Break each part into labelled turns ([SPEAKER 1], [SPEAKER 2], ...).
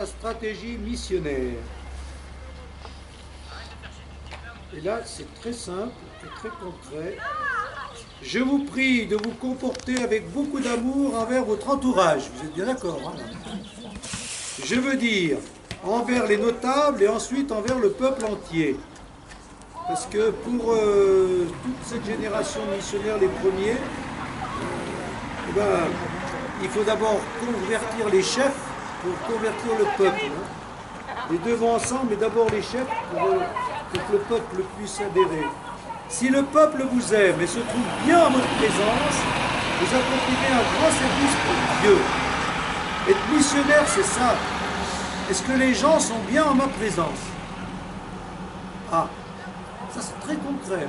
[SPEAKER 1] La stratégie missionnaire. Et là, c'est très simple et très concret. Je vous prie de vous comporter avec beaucoup d'amour envers votre entourage. Vous êtes bien d'accord, hein? Je veux dire, envers les notables et ensuite envers le peuple entier. Parce que pour toute cette génération de missionnaires, les premiers, eh ben, il faut d'abord convertir les chefs pour convertir le peuple. Hein. Les deux vont ensemble, mais d'abord les chefs pour que le peuple puisse adhérer. Si le peuple vous aime et se trouve bien en votre présence, vous accomplirez un grand service pour Dieu. Être missionnaire, c'est ça. Est-ce que les gens sont bien en ma présence? Ah, ça c'est très concret.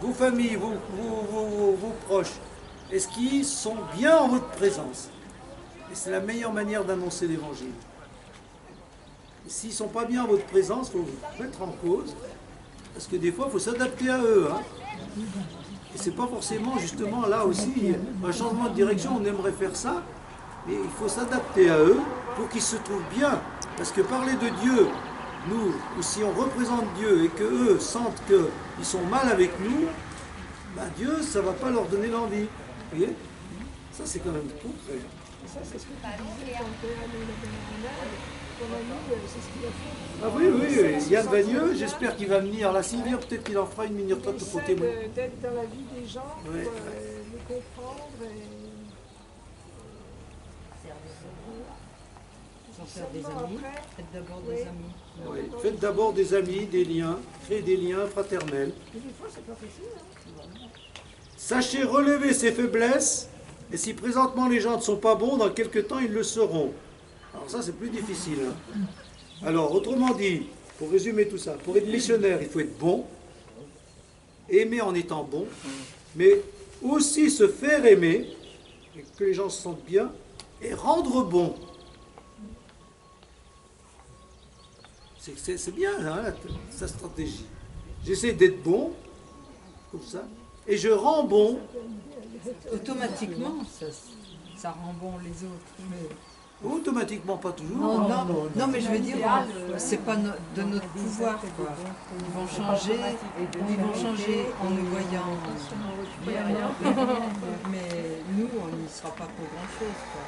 [SPEAKER 1] Vos familles, vos proches, est-ce qu'ils sont bien en votre présence? Et c'est la meilleure manière d'annoncer l'évangile. S'ils ne sont pas bien en votre présence, il faut vous mettre en cause, parce que des fois, il faut s'adapter à eux. Hein. Et c'est pas forcément, justement, là aussi, un changement de direction, on aimerait faire ça, mais il faut s'adapter à eux pour qu'ils se trouvent bien. Parce que parler de Dieu, nous, ou si on représente Dieu et qu'eux sentent qu'ils sont mal avec nous, ben Dieu, ça ne va pas leur donner l'envie. Vous voyez? Ça, c'est quand même concret.
[SPEAKER 2] Ça, c'est ce que tu disais quand tu es allé en Inde. Ton ami, c'est ce qu'il a fait.
[SPEAKER 1] Ah oui, oui, Yann Vagneux, j'espère qu'il va venir. Là, s'il vient, peut-être qu'il en fera une minute pour témoigner.
[SPEAKER 2] D'être dans la vie des gens, pour
[SPEAKER 1] Ouais.
[SPEAKER 2] les comprendre et...
[SPEAKER 3] Sans faire des amis, faites d'abord des amis.
[SPEAKER 1] Oui. Faites d'abord des amis, des liens, créez des liens fraternels.
[SPEAKER 2] Mais des fois, c'est pas facile. Hein.
[SPEAKER 1] Sachez relever ses faiblesses, et si présentement les gens ne sont pas bons, dans quelques temps ils le seront. Alors ça, c'est plus difficile. Hein. Alors, autrement dit, pour résumer tout ça, pour être missionnaire, il faut être bon, aimer en étant bon, mais aussi se faire aimer, et que les gens se sentent bien, et rendre bon. C'est bien, hein, sa stratégie. J'essaie d'être bon, comme ça, et je rends bon.
[SPEAKER 3] Automatiquement, ça rend bon les autres. Mais...
[SPEAKER 1] Automatiquement, pas toujours.
[SPEAKER 3] Non, mais je veux dire, c'est pas de notre pouvoir, quoi. Ils vont changer en nous voyant bien, mais nous, on n'y sera pas pour grand-chose, quoi.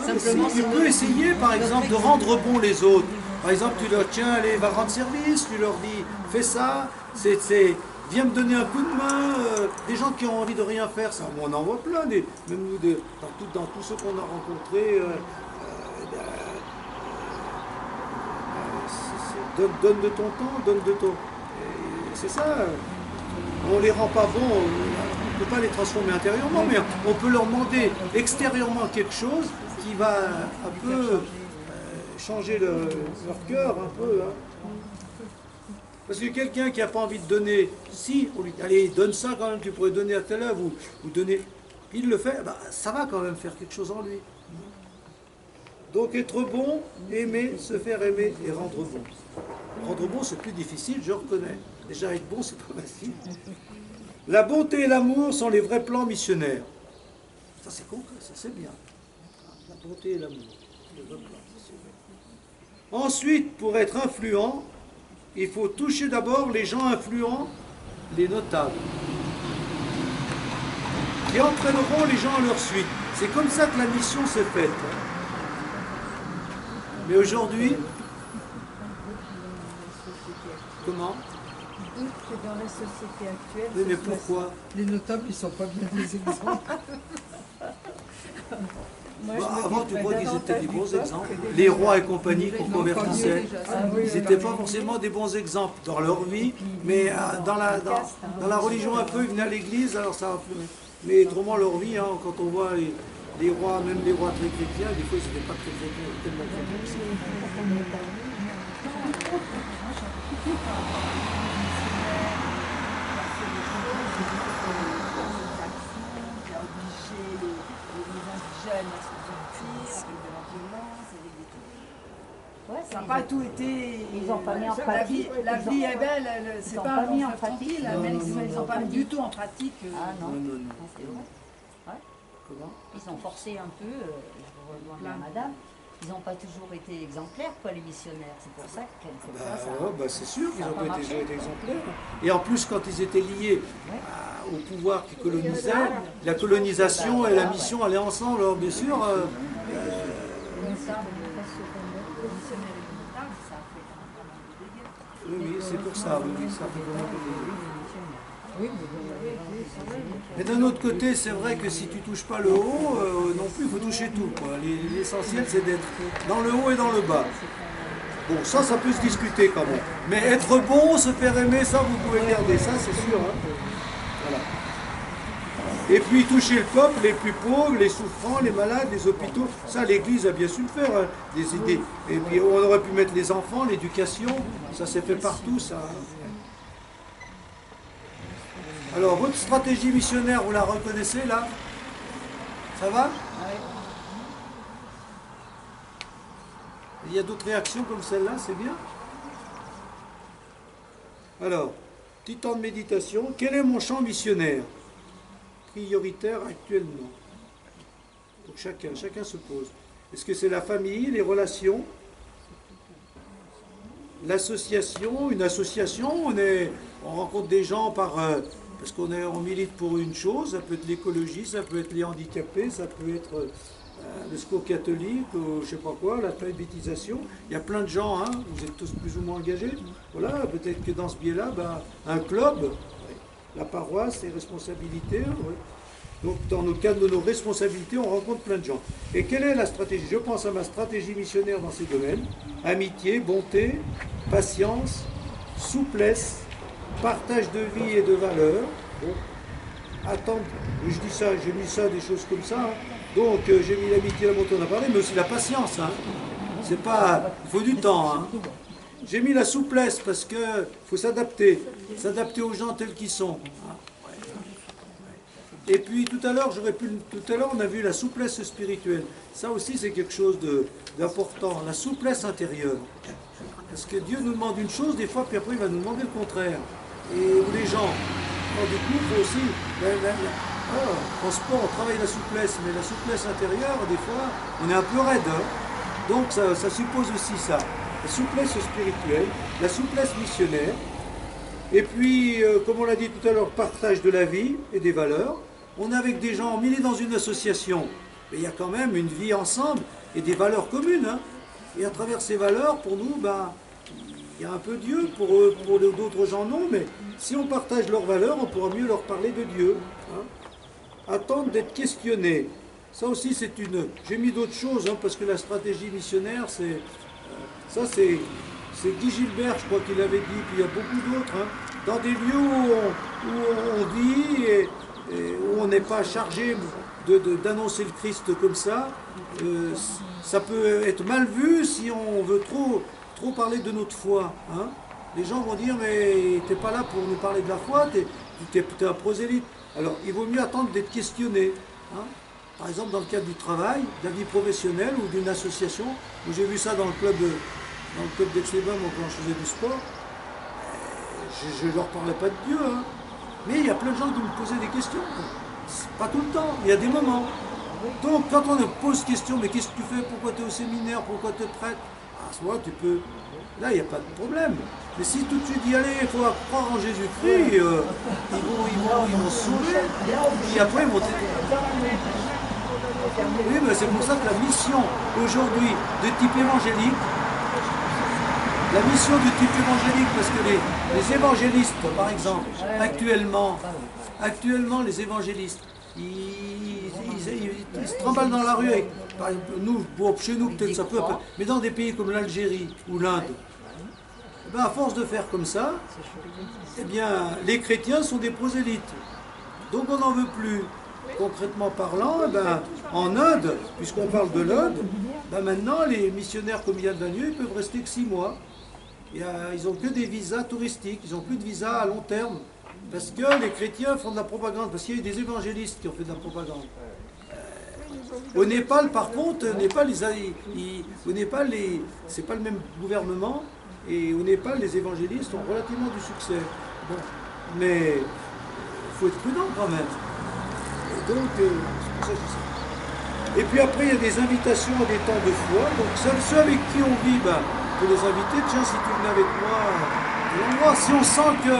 [SPEAKER 1] Simplement, tu peux essayer, par exemple, de rendre bon les autres. Par exemple, tu leur tiens, allez, va rendre service, tu leur dis, fais ça, viens me donner un coup de main. Des gens qui ont envie de rien faire, ça, on en voit plein, même nous, dans tous ceux qu'on a rencontrés. Donne de ton temps, donne de ton... C'est ça. On les rend pas bons, on ne peut pas les transformer intérieurement, mais on peut leur demander extérieurement quelque chose qui va un peu changer leur cœur, un peu. Hein. Parce que quelqu'un qui n'a pas envie de donner, si on lui dit, allez, donne ça quand même, tu pourrais donner à telle heure, vous donner, il le fait, bah, ça va quand même faire quelque chose en lui. Donc être bon, aimer, se faire aimer et rendre bon. Rendre bon, c'est plus difficile, je reconnais. Déjà être bon, c'est pas facile. La bonté et l'amour sont les vrais plans missionnaires. Ça c'est concret, ça c'est bien. La bonté et l'amour, les vrais plans missionnaires. Ensuite, pour être influent, il faut toucher d'abord les gens influents, les notables, qui entraîneront les gens à leur suite. C'est comme ça que la mission s'est faite. Mais aujourd'hui, comment?
[SPEAKER 4] Que dans la société actuelle.
[SPEAKER 1] Oui, mais pourquoi?
[SPEAKER 3] Les notables, ils sont pas bien des exemples.
[SPEAKER 1] Avant, tu crois qu'ils étaient des bons exemples? Les rois et compagnie qu'on convertissait, ils n'étaient pas forcément des bons exemples dans leur vie, mais dans la religion un peu, ils venaient à l'église, alors ça a influé. Mais autrement, leur vie, hein, quand on voit les rois, même les rois très chrétiens, des fois, ils n'étaient pas très chrétiens, tellement chrétiens.
[SPEAKER 2] Ça n'a pas tout été...
[SPEAKER 4] Ils n'ont pas mis en pratique.
[SPEAKER 2] La vie est belle, c'est pas
[SPEAKER 4] mis en
[SPEAKER 2] en
[SPEAKER 4] pratique.
[SPEAKER 2] tranquille, mais ils n'ont pas mis du tout en pratique.
[SPEAKER 4] Ah non.
[SPEAKER 1] Non.
[SPEAKER 4] C'est vrai. Ouais.
[SPEAKER 1] Comment?
[SPEAKER 4] Ils ont forcé un peu, je rejoins bien madame, ils n'ont pas toujours été exemplaires, quoi, les missionnaires. C'est pour ça que quelquefois ça...
[SPEAKER 1] Ouais, bah, c'est sûr qu'ils
[SPEAKER 4] ça a
[SPEAKER 1] ont
[SPEAKER 4] pas
[SPEAKER 1] pas
[SPEAKER 4] marché.
[SPEAKER 1] toujours été exemplaires. Et en plus, quand ils étaient liés au pouvoir qui colonisait, la colonisation et la mission allaient ensemble. Alors bien sûr, oui, c'est pour ça, oui, ça fait vraiment
[SPEAKER 3] Oui,
[SPEAKER 1] mais d'un autre côté, c'est vrai que si tu touches pas le haut, non plus, il faut toucher tout, quoi. L'essentiel, c'est d'être dans le haut et dans le bas. Bon, ça peut se discuter quand même. Mais être bon, se faire aimer, ça, vous pouvez garder, ça, c'est sûr. Hein. Voilà. Et puis toucher le peuple, les plus pauvres, les souffrants, les malades, les hôpitaux, ça l'Église a bien su le faire, hein, des idées. Et puis on aurait pu mettre les enfants, l'éducation, ça s'est fait partout, ça. Alors votre stratégie missionnaire, vous la reconnaissez là? Ça va? Il y a d'autres réactions comme celle-là, c'est bien? Alors, petit temps de méditation. Quel est mon champ missionnaire? Prioritaire actuellement. Donc chacun se pose. Est-ce que c'est la famille, les relations, l'association, une association, on rencontre des gens parce qu'on milite pour une chose, ça peut être l'écologie, ça peut être les handicapés, ça peut être le secours catholique, ou je sais pas quoi, la alphabétisation. Il y a plein de gens, hein, vous êtes tous plus ou moins engagés. Voilà, peut-être que dans ce biais-là, un club, la paroisse, les responsabilités. Ouais. Donc dans le cadre de nos responsabilités, on rencontre plein de gens. Et quelle est la stratégie? Je pense à ma stratégie missionnaire dans ces domaines. Amitié, bonté, patience, souplesse, partage de vie et de valeurs. Bon. Attendre, je dis ça, j'ai mis ça, des choses comme ça. Hein. Donc j'ai mis l'amitié, la bonté, on a parlé, mais aussi la patience. Hein. C'est pas, il faut du temps. Hein. J'ai mis la souplesse parce que faut s'adapter aux gens tels qu'ils sont. Hein. Et puis tout à l'heure, on a vu la souplesse spirituelle. Ça aussi, c'est quelque chose d'important, la souplesse intérieure. Parce que Dieu nous demande une chose des fois, puis après il va nous demander le contraire. Et où les gens, du coup, il faut aussi, en sport, on travaille la souplesse, mais la souplesse intérieure, des fois, on est un peu raide. Hein. Donc ça suppose aussi ça. La souplesse spirituelle, la souplesse missionnaire, et puis, comme on l'a dit tout à l'heure, partage de la vie et des valeurs. On est avec des gens mis dans une association, mais il y a quand même une vie ensemble et des valeurs communes. Hein. Et à travers ces valeurs, pour nous, il y a un peu Dieu, pour d'autres gens non, mais si on partage leurs valeurs, on pourra mieux leur parler de Dieu. Hein. Attendre d'être questionné. Ça aussi, c'est une... J'ai mis d'autres choses, hein, parce que la stratégie missionnaire, c'est... C'est Guy Gilbert, je crois qu'il avait dit, puis il y a beaucoup d'autres, hein, dans des lieux où on vit et où on n'est pas chargé d'annoncer le Christ comme ça, ça peut être mal vu si on veut trop parler de notre foi. Hein. Les gens vont dire, mais t'es pas là pour nous parler de la foi, t'es un prosélyte. Alors, il vaut mieux attendre d'être questionné. Hein. Par exemple, dans le cadre du travail, de la vie professionnelle ou d'une association, où j'ai vu ça dans le club d'Aix-les-Bains, quand je faisais du sport, je ne leur parlais pas de Dieu. Hein. Mais il y a plein de gens qui me posaient des questions. Pas tout le temps, il y a des moments. Donc quand on me pose question, mais qu'est-ce que tu fais? Pourquoi tu es au séminaire? Pourquoi tu es prêtre? À ce moment-là, tu peux... Là, il n'y a pas de problème. Mais si tout de suite dit, allez, il faut croire en Jésus-Christ, ils vont se sauver. Et après, ils vont... Oui, mais c'est pour ça que la mission aujourd'hui de type évangélique, la mission du type évangélique, parce que les évangélistes, par exemple, actuellement les évangélistes, ils se trimballent dans la rue. Par exemple, nous, chez nous, peut-être ça peut, mais dans des pays comme l'Algérie ou l'Inde, à force de faire comme ça, eh bien, les chrétiens sont des prosélytes. Donc on n'en veut plus. Concrètement parlant, en Inde, puisqu'on parle de l'Inde, maintenant les missionnaires comme Yann Dagneux, ils peuvent rester que 6 mois. Ils n'ont que des visas touristiques, ils n'ont plus de visas à long terme. Parce que les chrétiens font de la propagande, parce qu'il y a eu des évangélistes qui ont fait de la propagande. Au Népal, par contre, au Népal, c'est pas le même gouvernement, et au Népal, les évangélistes ont relativement du succès. Bon, mais il faut être prudent quand même. Et donc, c'est pour ça que je dis ça. Et puis après, il y a des invitations à des temps de foi. Donc ceux avec qui on vit, ben, on peut les inviter. Tiens, si tu venais avec moi, à l'endroit, si on sent que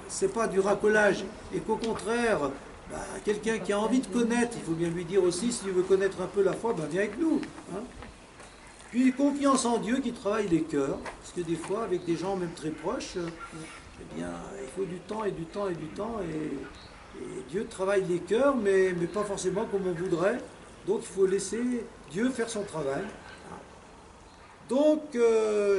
[SPEAKER 1] c'est pas du racolage et qu'au contraire, ben, quelqu'un qui a envie de connaître, il faut bien lui dire aussi, si tu veux connaître un peu la foi, ben, viens avec nous. Hein. Puis confiance en Dieu qui travaille les cœurs. Parce que des fois, avec des gens même très proches, eh bien, il faut du temps et du temps et du temps. Et Dieu travaille les cœurs, mais pas forcément comme on voudrait. Donc il faut laisser Dieu faire son travail. Donc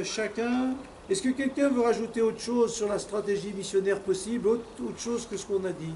[SPEAKER 1] chacun... Est-ce que quelqu'un veut rajouter autre chose sur la stratégie missionnaire possible, autre chose que ce qu'on a dit?